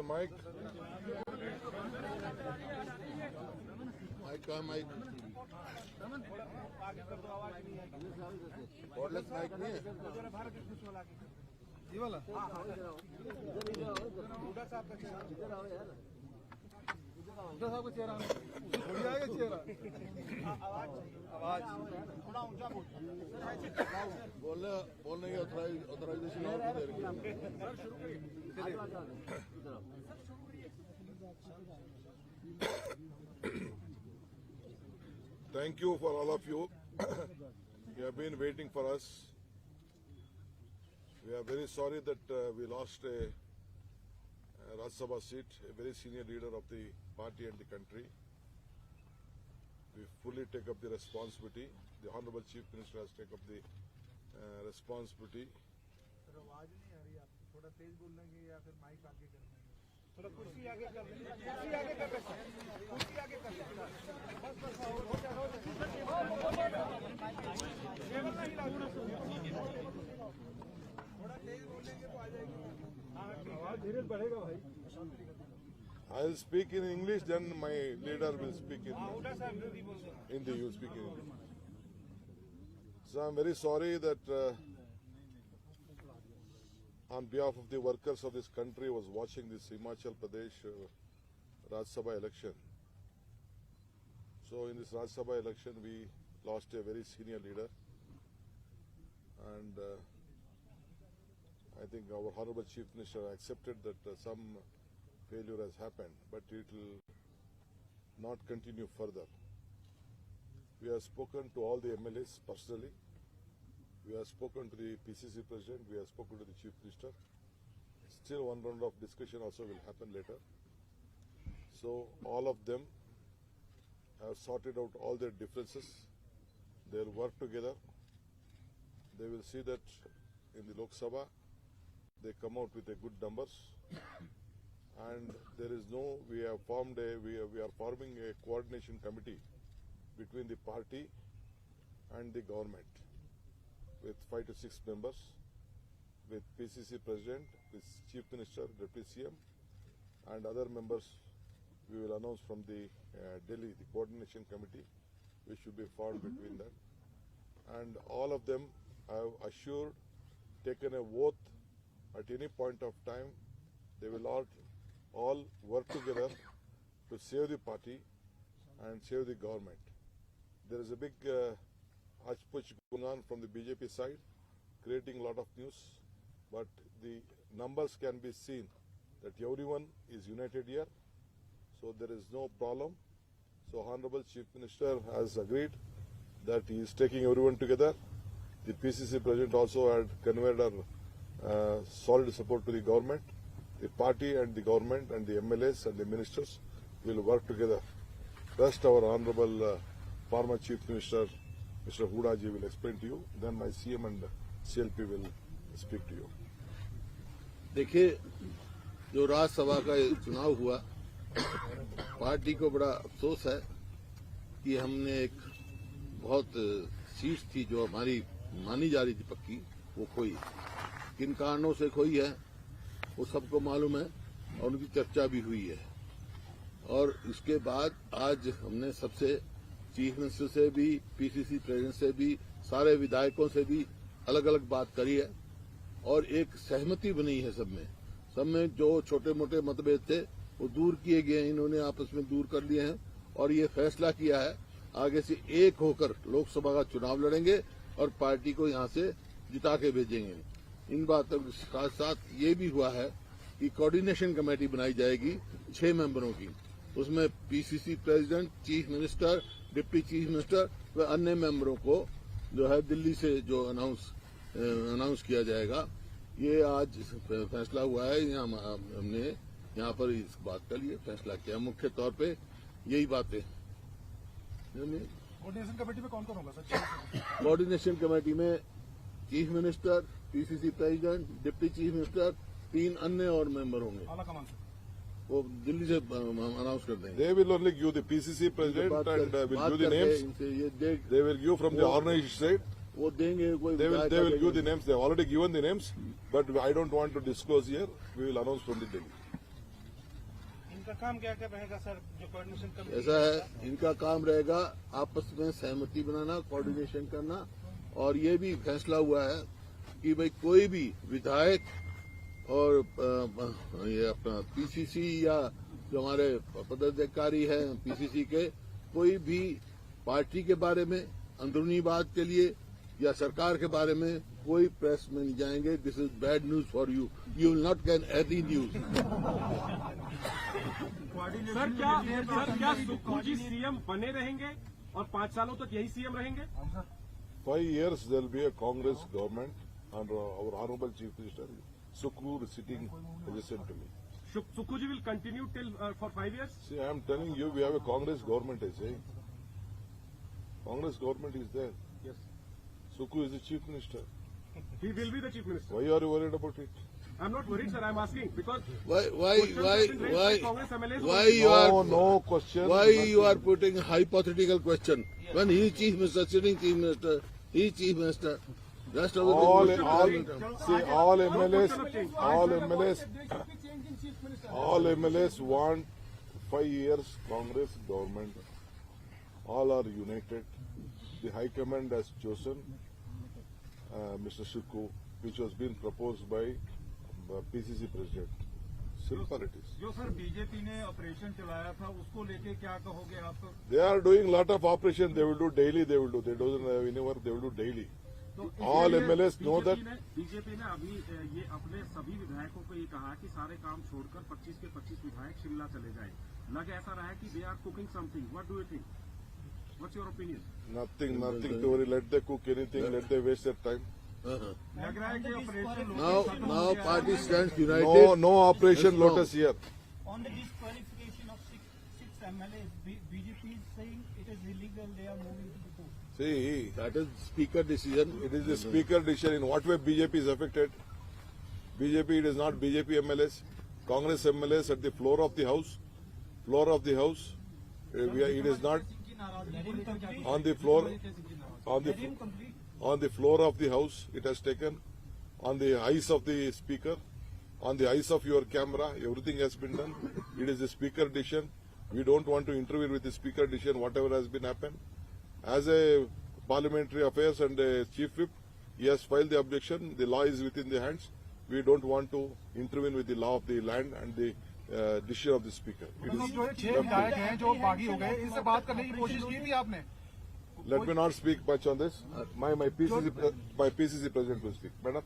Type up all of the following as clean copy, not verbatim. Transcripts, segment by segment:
the mic. Mic कहाँ mic? Cordless mic नहीं है? ये वाला? उधर साहब का चेहरा बढ़िया है चेहरा। आवाज थोड़ा ऊंचा बोलने की ऑथराइजेशन और दे रही है। Thank you for all of you. You have been waiting for us. We are very sorry that we lost a Rajya Sabha seat, a very senior leader of the party and the country. We fully take up the responsibility. The Honorable Chief Minister has taken up the responsibility. Sir आवाज नहीं आ रही आप थोड़ा तेज बोल लेंगे या फिर mic आगे कर लेंगे थोड़ा कुर्सी आगे कर लेंगे कुर्सी आगे कर लेंगे कुर्सी आगे कर लेंगे बस बस हो जाओ केवल नहीं लागू थोड़ा तेज बोल लेंगे तो आ जाएगी आवाज धीरे बढ़ेगा भाई I will speak in English, then my leader will speak in Hindi. You speak in English. So I am very sorry that on behalf of the workers of this country was watching this Himachal Pradesh Rajya Sabha election. So in this Rajya Sabha election we lost a very senior leader, and I think our Honorable Chief Minister accepted that some failure has happened, but it will not continue further. We have spoken to all the MLAs personally. We have spoken to the PCC President. We have spoken to the Chief Minister. Still one round of discussion also will happen later. So all of them have sorted out all their differences. They will work together. They will see that in the Lok Sabha they come out with a good numbers. And there is no, we are forming a coordination committee between the party and the government with 5 to 6 members, with PCC President, with Chief Minister, Deputy CM, and other members we will announce from the Delhi, the coordination committee, which should be formed between them. And all of them have assured, taken a oath at any point of time, they will all work together to save the party and save the government. There is a big hush-push going on from the BJP side, creating a lot of news, but the numbers can be seen that everyone is united here, so there is no problem. So Honorable Chief Minister has agreed that he is taking everyone together. The PCC President also had conveyed solid support to the government. The party and the government and the MLAs and the ministers will work together. First, our Honorable former Chief Minister, Mr. Huda ji, will explain to you. Then my CM and CLP will speak to you. देखिए, जो राज्यसभा का चुनाव हुआ, party को बड़ा अफसोस है कि हमने एक बहुत सीट थी जो हमारी मानी जा रही थी पक्की, वो खोई। किन कारणों से खोई है वो सबको मालूम है और उनकी चर्चा भी हुई है। और इसके बाद आज हमने सबसे चीफ मिनिस्टर से भी, पीसीसी प्रेसिडेंट से भी, सारे विधायकों से भी अलग अलग बात करी है और एक सहमति बनी है सब में जो छोटे मोटे मतभेद थे वो दूर किए गए, इन्होंने आपस में दूर कर लिए हैं और ये फैसला किया है आगे से एक होकर लोकसभा का चुनाव लड़ेंगे और पार्टी को यहां से जिता के भेजेंगे। इन बातों के साथ साथ ये भी हुआ है कि कोऑर्डिनेशन कमेटी बनाई जाएगी 6 मेंबरों की। उसमें PCC president, chief minister, deputy chief minister व अन्य मेंबरों को जो है दिल्ली से जो अनाउंस किया जाएगा। ये आज फैसला हुआ है, हमने यहाँ पर इस बात का लिए फैसला किया। मुख्य तौर पे यही बातें। कोऑर्डिनेशन कमेटी में कौन कौन होगा सर? कोऑर्डिनेशन कमेटी में chief minister, PCC president, deputy chief minister, 3 अन्य और मेंबर होंगे। आला कमान से वो दिल्ली से अनाउंस कर देंगे। They will only give the PCC President and will give the names. They will give from the organization side. वो देंगे कोई They will give the names. They have already given the names, but I don't want to disclose here. We will announce from the Delhi. इनका काम क्या क्या रहेगा sir, जो coordination committee? ऐसा है, इनका काम रहेगा आपस में सहमति बनाना, कोऑर्डिनेशन करना, और ये भी फैसला हुआ है कि भाई कोई भी विधायक और ये अपना पीसीसी या जो हमारे पदाधिकारी हैं पीसीसी के, कोई भी पार्टी के बारे में अंदरूनी बात के लिए या सरकार के बारे में कोई प्रेस में नहीं जाएंगे. This is bad news for you. You will not get any news. Sir क्या सुक्खू जी सीएम बने रहेंगे और 5 सालों तक यही सीएम रहेंगे? 5 years there will be a Congress government under our Honorable Chief Minister Sukhru is sitting adjacent to me. Sukhu ji will continue till for 5 years? See, I am telling you, we have a Congress government, I say. Congress government is there. Yes. Sukhru is the Chief Minister. He will be the chief minister. Why are you worried about it? I'm not worried, sir. I'm asking because Why Congress MLAs why you are No question. why you are putting hypothetical question when he is chief minister, sitting chief minister, he is chief minister. Rest of the all MLAs want 5 years Congress government. All are united. The High Command has chosen Mr. Sukhru, which was being proposed by PCC President. Simple it is. जो sir BJP ने operation चलाया था उसको लेके क्या कहोगे आप? They are doing lot of operation. They will do daily. They will do. They don't have any work. They will do daily. All MLAs know that. BJP ने अभी ये अपने सभी विधायकों को ये कहा कि सारे काम छोड़कर 25 के 25 विधायक शिमला चले जाएं. लग ऐसा रहा है कि they are cooking something. What do you think? What's your opinion? Nothing to worry. Let them cook anything. Let them waste their time. लग रहा है कि operation now party stands united. No Operation Let's go. Lotus here. On the disqualification of six MLAs, BJP is saying it is illegal. They are moving to the court. See, That is speaker decision. it is the speaker decision. In what way BJP is affected? BJP, it is not BJP MLAs. Congress MLAs at the floor of the house. It is not on the floor. On the floor of the house, it has taken. On the eyes of the speaker, on the eyes of your camera, everything has been done. It is the speaker decision. We don't want to interfere with the speaker decision, whatever has been happened. As a parliamentary affairs and a chief whip, he has filed the objection. The law is within the hands. We don't want to intervene with the law of the land and the decision of the speaker. It is जो 6 विधायक हैं जो बागी हो गए, इनसे बात करने की कोशिश की थी आपने? Let me not speak much on this. My PCC president will speak. Madam.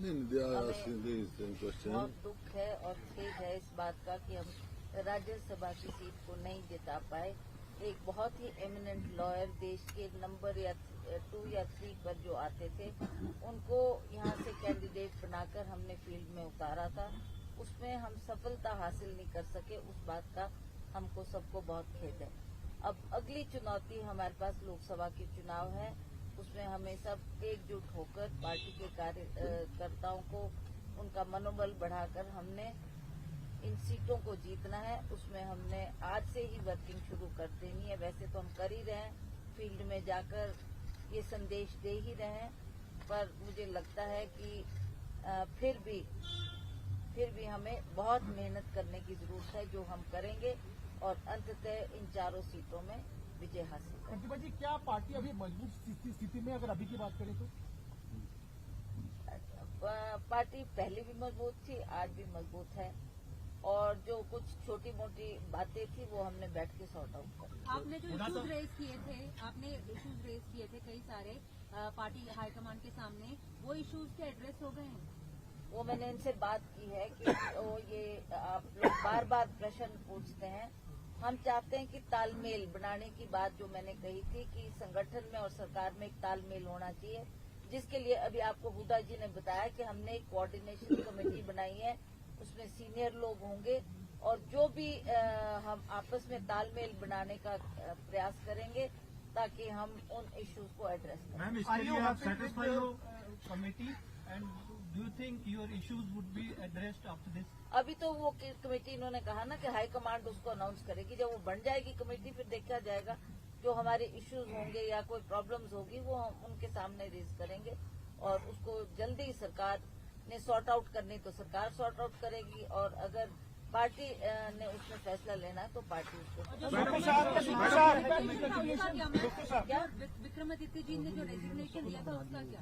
They are asking the same question. बहुत दुख है और खेद है इस बात का कि हम राज्यसभा की सीट को नहीं जिता पाए. एक बहुत ही एमिनेंट लॉयर देश के नंबर 2 या 3 पर जो आते थे उनको यहाँ से कैंडिडेट बनाकर हमने फील्ड में उतारा था. उसमें हम सफलता हासिल नहीं कर सके. उस बात का हमको सबको बहुत खेद है. अब अगली चुनौती हमारे पास लोकसभा के चुनाव है. उसमें हमें सब एकजुट होकर पार्टी के कार्यकर्ताओं को उनका मनोबल बढ़ाकर हमने इन सीटों को जीतना है. उसमें हमने आज से ही वर्किंग शुरू कर देनी है. वैसे तो हम कर ही रहे हैं, फील्ड में जाकर ये संदेश दे ही रहे हैं, पर मुझे लगता है कि फिर भी हमें बहुत मेहनत करने की जरूरत है, जो हम करेंगे और अंततः इन 4 सीटों में विजय हासिल करेंगे. प्रतिभा जी, क्या पार्टी अभी मजबूत स्थिति में, अगर अभी की बात करें तो? पार्टी पहले भी मजबूत थी, आज भी मजबूत है, और जो कुछ छोटी मोटी बातें थी वो हमने बैठ के सॉर्ट आउट कर. आपने जो इश्यूज रेज किए थे कई सारे पार्टी हाईकमान के सामने, वो इश्यूज के एड्रेस हो गए हैं? वो मैंने इनसे बात की है कि ये आप लोग बार बार प्रश्न पूछते हैं. हम चाहते हैं कि तालमेल बनाने की बात जो मैंने कही थी कि संगठन में और सरकार में एक तालमेल होना चाहिए, जिसके लिए अभी आपको हुड्डा जी ने बताया कि हमने एक कोऑर्डिनेशन कमेटी बनाई है. उसमें सीनियर लोग होंगे और जो भी हम आपस में तालमेल बनाने का प्रयास करेंगे ताकि हम उन इश्यूज को एड्रेस करें. मैम, इसके लिए आप सेटिस्फाई हो? Committee and do you think your issues would be addressed after this? अभी तो वो कमेटी इन्होंने कहा ना कि हाई कमांड उसको अनाउंस करेगी. जब वो बन जाएगी कमेटी फिर देखा जाएगा. जो हमारे इश्यूज होंगे या कोई प्रॉब्लम्स होगी वो हम उनके सामने रेज करेंगे और उसको जल्दी सरकार ने सॉर्ट आउट करनी तो सरकार सॉर्ट आउट करेगी, और अगर पार्टी ने उसमें फैसला लेना है तो पार्टी उसको क्या विक्रमादित्य जी ने जो रेजिग्नेशन दिया था उसका क्या?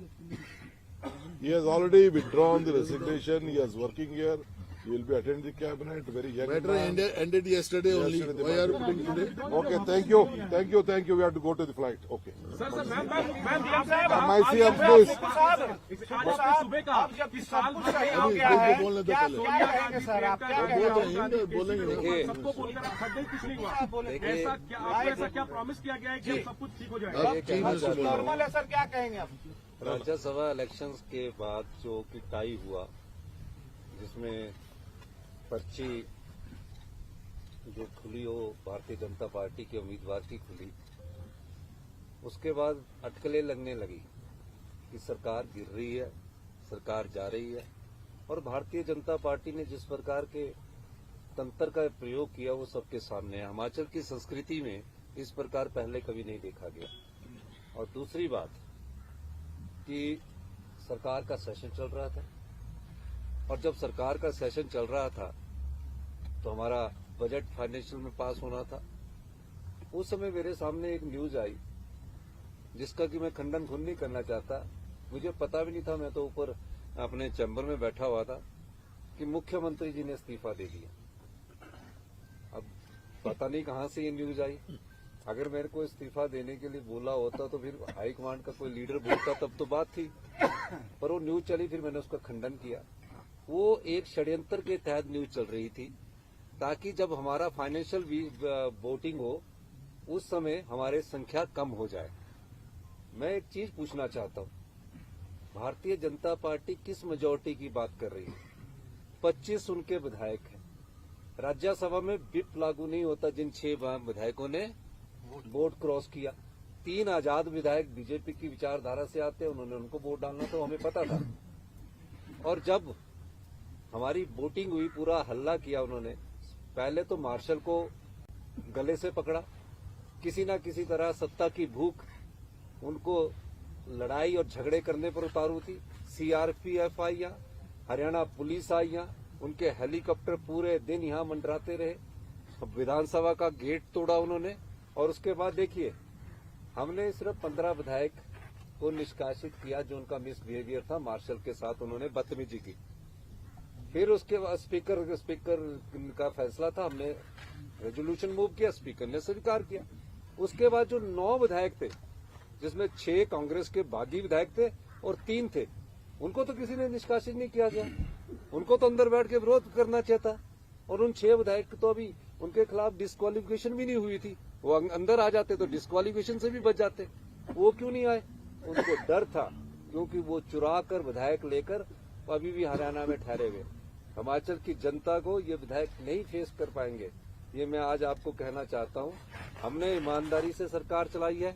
He has already withdrawn the resignation. He is working here. He will be attending the cabinet. Very young Matter man. ended yesterday only. Yesterday Why the are you matter. putting today? Okay, thank you. Thank you, thank you. We have to go to the flight. Okay. My CM, please. सुबह का कि साल भर इनको बोलने दो पहले। क्या कहेंगे सर आप क्या बोल रहे हैं, बोलेंगे। सबको बोलकर खत नहीं कुछ नहीं हुआ। ऐसा क्या आपको ऐसा क्या प्रॉमिस किया गया है कि सब कुछ ठीक हो जाएगा? अब चीफ मिनिस्टर बोल रहे हैं। नॉर्मल है सर, क्या कहेंगे आप? राज्यसभा इलेक्शंस के बाद जो कि टाई हुआ, जिसमें पर्ची जो खुली हो भारतीय जनता पार्टी के उम्मीदवार की खुली, उसके बाद अटकलें लगने लगी कि सरकार गिर रही है, सरकार जा रही है। और भारतीय जनता पार्टी ने जिस प्रकार के तंत्र का प्रयोग किया वो सबके सामने है। हिमाचल की संस्कृति में इस प्रकार पहले कभी नहीं देखा गया। और दूसरी बात कि सरकार का सेशन चल रहा था, और जब सरकार का सेशन चल रहा था तो हमारा बजट फाइनेंशियल में पास होना था। उस समय मेरे सामने एक न्यूज आई जिसका कि मैं खंडन खुद नहीं करना चाहता, मुझे पता भी नहीं था, मैं तो ऊपर अपने चैम्बर में बैठा हुआ था, कि मुख्यमंत्री जी ने इस्तीफा दे दिया। अब पता नहीं कहां से ये न्यूज आई। अगर मेरे को इस्तीफा देने के लिए बोला होता तो फिर हाईकमांड का कोई लीडर बोलता तब तो बात थी, पर वो न्यूज चली, फिर मैंने उसका खंडन किया। वो एक षड्यंत्र के तहत न्यूज चल रही थी ताकि जब हमारा फाइनेंशियल वोटिंग हो उस समय हमारे संख्या कम हो जाए। मैं एक चीज पूछना चाहता हूं, भारतीय जनता पार्टी किस मेजोरिटी की बात कर रही है? 25 उनके विधायक हैं। राज्यसभा में विप लागू नहीं होता जिन 6 विधायकों ने वोट क्रॉस किया। 3 आजाद विधायक बीजेपी की विचारधारा से आते हैं, उन्होंने उनको वोट डालना तो हमें पता था। और जब हमारी वोटिंग हुई, पूरा हल्ला किया उन्होंने। पहले तो मार्शल को गले से पकड़ा, किसी न किसी तरह सत्ता की भूख उनको लड़ाई और झगड़े करने पर उतारू थी। सीआरपीएफ आई यहाँ, हरियाणा पुलिस आई यहाँ, उनके हेलीकॉप्टर पूरे दिन यहाँ मंडराते रहे। विधानसभा का गेट तोड़ा उन्होंने। और उसके बाद देखिए, हमने सिर्फ 15 विधायक को निष्कासित किया जो उनका मिसबिहेवियर था, मार्शल के साथ उन्होंने बदतमीजी की। फिर उसके बाद स्पीकर का फैसला था, हमने रेजोल्यूशन मूव किया, स्पीकर ने स्वीकार किया। उसके बाद जो 9 विधायक थे, जिसमें 6 कांग्रेस के बागी विधायक थे और 3 थे, उनको तो किसी ने निष्कासित नहीं किया गया। उनको तो अंदर बैठ के विरोध करना चाहिए था। और उन 6 विधायक तो अभी उनके खिलाफ डिस्क्वालिफिकेशन भी नहीं हुई थी, वो अंदर आ जाते तो डिस्क्वालिफिकेशन से भी बच जाते। वो क्यों नहीं आए? उनको डर था, क्योंकि वो चुरा कर विधायक लेकर अभी भी हरियाणा में ठहरे हुए। हिमाचल की जनता को ये विधायक नहीं फेस कर पाएंगे, ये मैं आज आपको कहना चाहता हूँ। हमने ईमानदारी से सरकार चलाई है,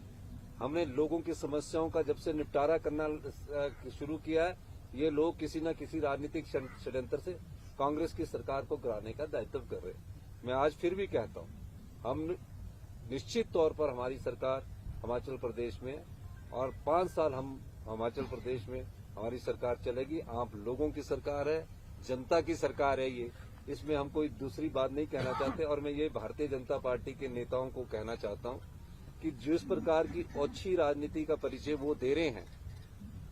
हमने लोगों की समस्याओं का जब से निपटारा करना शुरू किया है, ये लोग किसी न किसी राजनीतिक षड्यंत्र से कांग्रेस की सरकार को गिराने का दायित्व कर रहे हैं। मैं आज फिर भी कहता हूँ, हम निश्चित तौर पर हमारी सरकार हिमाचल प्रदेश में, और 5 साल हम हिमाचल प्रदेश में हमारी सरकार चलेगी। आप लोगों की सरकार है, जनता की सरकार है ये, इसमें हम कोई दूसरी बात नहीं कहना चाहते। और मैं ये भारतीय जनता पार्टी के नेताओं को कहना चाहता हूँ कि जिस प्रकार की ओछी राजनीति का परिचय वो दे रहे हैं,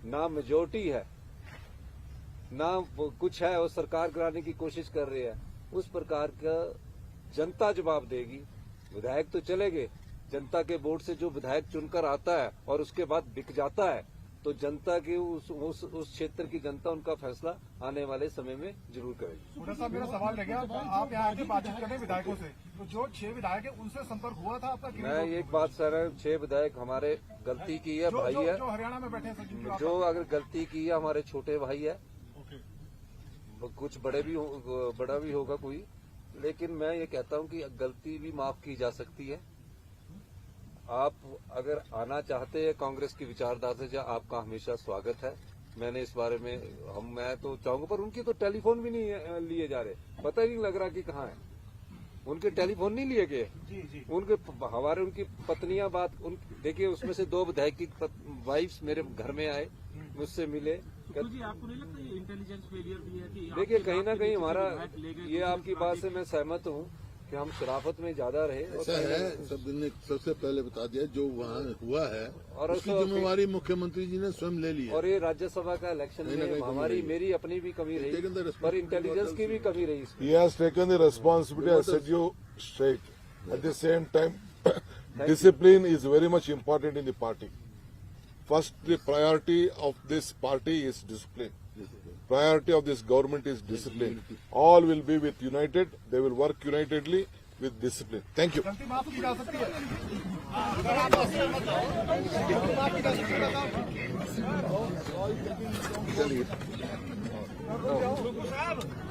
ना मेजोरिटी है ना वो कुछ है, वो सरकार गिराने की कोशिश कर रहे हैं, उस प्रकार का जनता जवाब देगी। विधायक तो चले गए, जनता के वोट से जो विधायक चुनकर आता है और उसके बाद बिक जाता है, तो जनता की उस क्षेत्र की जनता उनका फैसला आने वाले समय में जरूर करेगी। बूढ़ा साहब, मेरा सवाल रह गया, आप यहाँ आके बातचीत करें विधायकों से, तो जो 6 विधायक है उनसे संपर्क हुआ था आपका? मैं एक बात सर, 6 विधायक हमारे गलती की है, भाई है, जो हरियाणा में बैठे हैं, जो अगर गलती की है हमारे छोटे भाई है, कुछ बड़ा भी होगा कोई, लेकिन मैं ये कहता हूँ कि गलती भी माफ की जा सकती है। आप अगर आना चाहते हैं कांग्रेस की विचारधारा से, आपका हमेशा स्वागत है। मैंने इस बारे में मैं तो चाहूंगा, पर उनकी तो टेलीफोन भी नहीं लिए जा रहे, पता ही नहीं लग रहा कि कहाँ है। उनके टेलीफोन नहीं लिए गए, उनकी पत्नियां देखिए, उसमें से 2 विधायक की वाइफ्स मेरे घर में आए, मुझसे मिले, तो जी आपको नहीं लगता ये इंटेलिजेंस फेलियर भी है कि देखिए कहीं ना कहीं हमारा ले गए ये आपकी बात से मैं सहमत हूँ कि हम शराफत में ज्यादा रहे और ऐसा है, सब ने सबसे पहले बता दिया जो वहाँ हुआ है और उसकी उसको जिम्मेवारी मुख्यमंत्री जी ने स्वयं ले ली है। और ये राज्यसभा का इलेक्शन कहीं ना कहीं में कमी हमारी रही। मेरी अपनी भी कमी Taken the रही responsibility पर इंटेलिजेंस की भी कमी रही इसमें। He has taken the responsibility, I said you straight. At the same time, discipline is very much important in the party. First, the priority of this party is discipline. Priority of this government is discipline. All will be with united. They will work unitedly with discipline. Thank you. गलती माफ की जा सकती है अगर आप असहमत हो गलती माफ की जा सकती है चलिए साहब